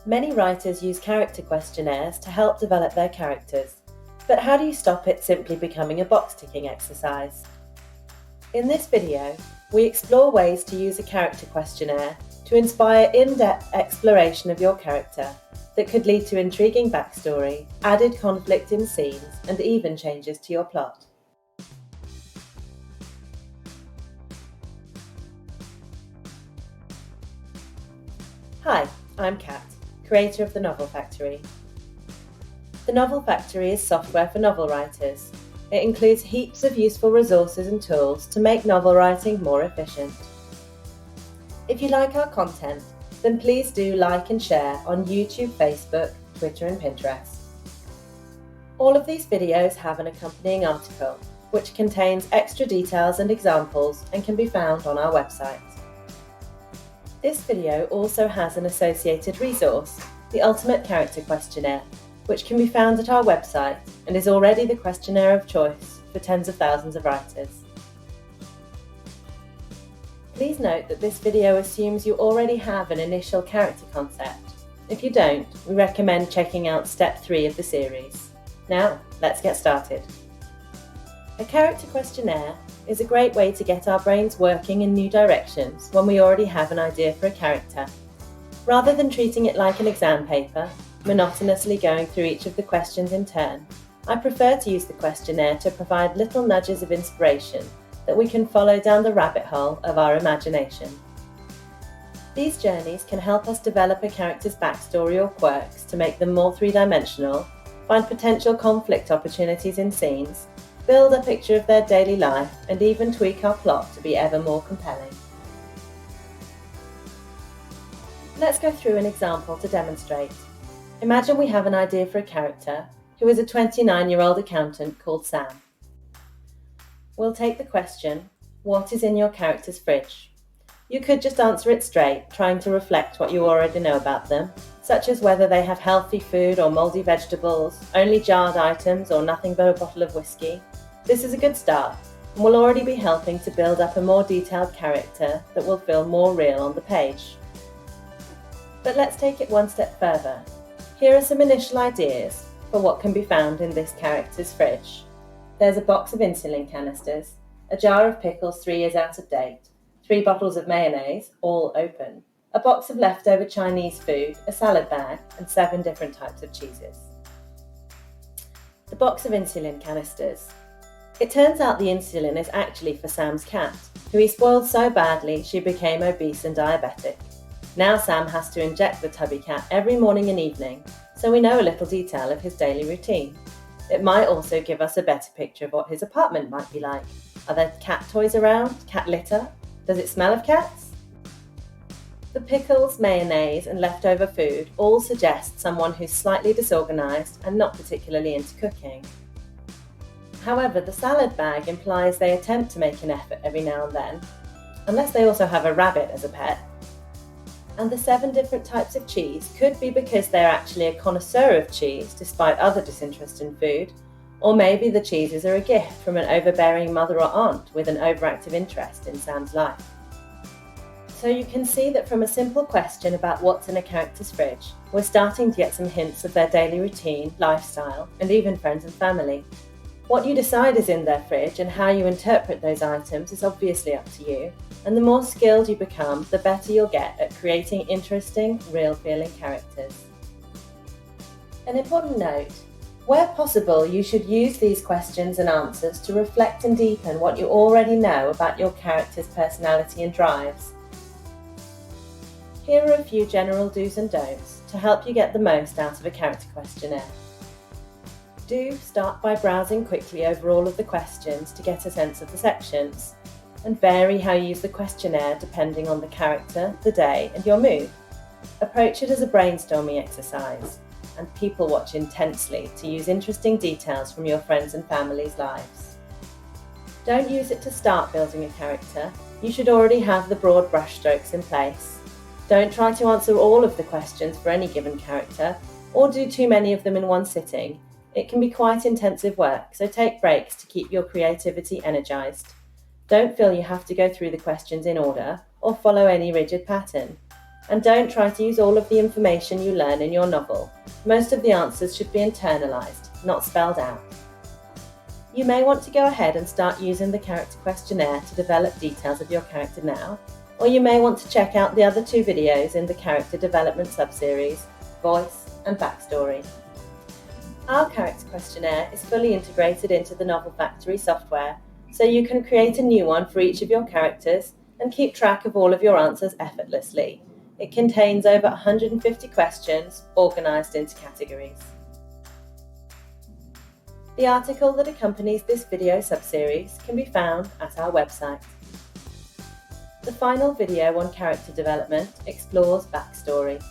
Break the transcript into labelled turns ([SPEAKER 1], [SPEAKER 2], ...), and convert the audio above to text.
[SPEAKER 1] Many writers use character questionnaires to help develop their characters, but how do you stop it simply becoming a box-ticking exercise? In this video, we explore ways to use a character questionnaire to inspire in-depth exploration of your character that could lead to intriguing backstory, added conflict in scenes, and even changes to your plot. Hi, I'm Kat, creator of The Novel Factory. The Novel Factory is software for novel writers. It includes heaps of useful resources and tools to make novel writing more efficient. If you like our content, then please do like and share on YouTube, Facebook, Twitter and Pinterest. All of these videos have an accompanying article, which contains extra details and examples and can be found on our website. This video also has an associated resource, the Ultimate Character Questionnaire, which can be found at our website and is already the questionnaire of choice for tens of thousands of writers. Please note that this video assumes you already have an initial character concept. If you don't, we recommend checking out step 3 of the series. Now, let's get started. A character questionnaire is a great way to get our brains working in new directions when we already have an idea for a character. Rather than treating it like an exam paper, monotonously going through each of the questions in turn, I prefer to use the questionnaire to provide little nudges of inspiration that we can follow down the rabbit hole of our imagination. These journeys can help us develop a character's backstory or quirks to make them more three-dimensional, find potential conflict opportunities in scenes, build a picture of their daily life, and even tweak our plot to be ever more compelling. Let's go through an example to demonstrate. Imagine we have an idea for a character who is a 29-year-old accountant called Sam. We'll take the question, what is in your character's fridge? You could just answer it straight, trying to reflect what you already know about them, such as whether they have healthy food or mouldy vegetables, only jarred items or nothing but a bottle of whiskey. This is a good start, and will already be helping to build up a more detailed character that will feel more real on the page. But let's take it one step further. Here are some initial ideas for what can be found in this character's fridge. There's a box of insulin canisters, a jar of pickles 3 years out of date, 3 bottles of mayonnaise, all open, a box of leftover Chinese food, a salad bag, and 7 different types of cheeses. The box of insulin canisters. It turns out the insulin is actually for Sam's cat, who he spoiled so badly she became obese and diabetic. Now Sam has to inject the tubby cat every morning and evening, so we know a little detail of his daily routine. It might also give us a better picture of what his apartment might be like. Are there cat toys around? Cat litter? Does it smell of cats? The pickles, mayonnaise and leftover food all suggest someone who's slightly disorganised and not particularly into cooking. However, the salad bag implies they attempt to make an effort every now and then, unless they also have a rabbit as a pet. And the 7 different types of cheese could be because they're actually a connoisseur of cheese despite other disinterest in food, or maybe the cheeses are a gift from an overbearing mother or aunt with an overactive interest in Sam's life. So you can see that from a simple question about what's in a character's fridge, we're starting to get some hints of their daily routine, lifestyle, and even friends and family. What you decide is in their fridge and how you interpret those items is obviously up to you, and the more skilled you become, the better you'll get at creating interesting, real-feeling characters. An important note: where possible, you should use these questions and answers to reflect and deepen what you already know about your character's personality and drives. Here are a few general do's and don'ts to help you get the most out of a character questionnaire. Do start by browsing quickly over all of the questions to get a sense of the sections, and vary how you use the questionnaire depending on the character, the day, and your mood. Approach it as a brainstorming exercise, and people watch intensely to use interesting details from your friends' and family's lives. Don't use it to start building a character. You should already have the broad brushstrokes in place. Don't try to answer all of the questions for any given character, or do too many of them in one sitting. It can be quite intensive work, so take breaks to keep your creativity energized. Don't feel you have to go through the questions in order or follow any rigid pattern. And don't try to use all of the information you learn in your novel. Most of the answers should be internalised, not spelled out. You may want to go ahead and start using the character questionnaire to develop details of your character now, or you may want to check out the other 2 videos in the character development subseries, Voice and Backstory. Our character questionnaire is fully integrated into the Novel Factory software, so you can create a new one for each of your characters and keep track of all of your answers effortlessly. It contains over 150 questions organised into categories. The article that accompanies this video subseries can be found at our website. The final video on character development explores backstory.